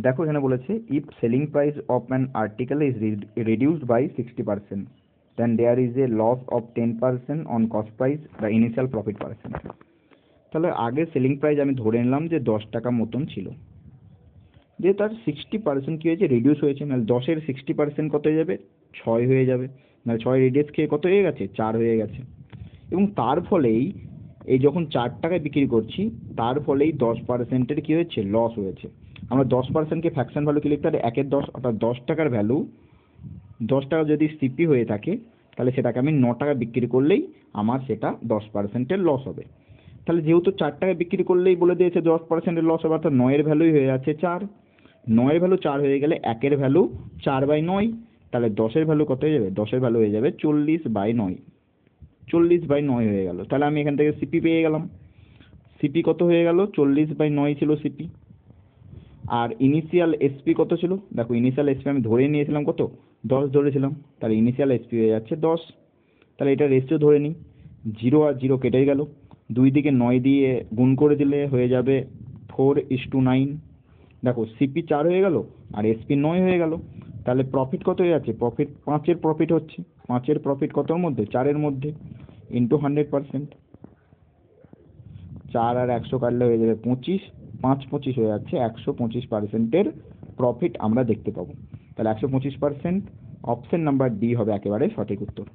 দেখো এখানে বলেছে if selling price of an article is reduced by 60%, then there is a loss of 10% on cost price বা initial profit percent. তাহলে আগে selling price আমি ধরে নিলাম যে 10 টাকা মতন ছিল, যে তার 60% কী হয়েছে, রিডিউস হয়েছে। নাহলে 10-এর 60% কত হয়ে যাবে, 6 হয়ে যাবে। নাহলে 6 রিডিউস খেয়ে কত হয়ে গেছে, 4 হয়ে গেছে। এবং তার ফলেই এই যখন 4 টাকায় বিক্রি করছি, তার ফলেই 10%-এর কী হয়েছে, লস হয়েছে। আমরা 10%-কে ফ্র্যাকশন ভ্যালু কি লিখতে পারি, 1/10, অর্থাৎ 10 টাকার ভ্যালু 10 টাকা যদি সিপি হয়ে থাকে, তাহলে সেটাকে আমি 9 টাকা বিক্রি করলেই আমার সেটা 10%-এর লস হবে। তাহলে যেহেতু 4 টাকা বিক্রি করলেই বলে দিয়েছে 10%-এর লস হবে, অর্থাৎ 9-এর ভ্যালুই হয়ে যাচ্ছে 4। 9-এর ভ্যালু 4 হয়ে গেলে 1-এর ভ্যালু 4/9, তাহলে 10-এর ভ্যালু কত হয়ে যাবে, 10-এর ভ্যালু হয়ে যাবে 40/9। 40/9 হয়ে গেল। তাহলে আমি এখান থেকে সিপি পেয়ে গেলাম। সিপি কত হয়ে গেল, 40/9 ছিল সিপি। আর ইনিশিয়াল এসপি কত ছিল, দেখো ইনিশিয়াল এসপি আমি ধরে নিয়েছিলাম কত, 10 ধরেছিলাম, তাহলে ইনিশিয়াল এসপি হয়ে যাচ্ছে 10। তাহলে এটা রেশিও ধরে নিই, 0 আর 0 কেটে গেল, দুই দিকে 9 দিয়ে গুণ করে দিলে হয়ে যাবে 4:9। দেখো সিপি 4 হয়ে গেল আর এসপি 9 হয়ে গেল। তাহলে প্রফিট কত হয়ে যাচ্ছে, প্রফিট 5-এর প্রফিট হচ্ছে। 5-এর প্রফিট কতর মধ্যে, 4-এর মধ্যে, ইন্টু 100%। 4 আর 100 কাটলে হয়ে যাবে 25, 5 25 হয়ে যাচ্ছে, 125%-এর প্রফিট আমরা দেখতে পাবো। তাহলে 125%, অপশন নাম্বার ডি হবে একেবারে সঠিক উত্তর।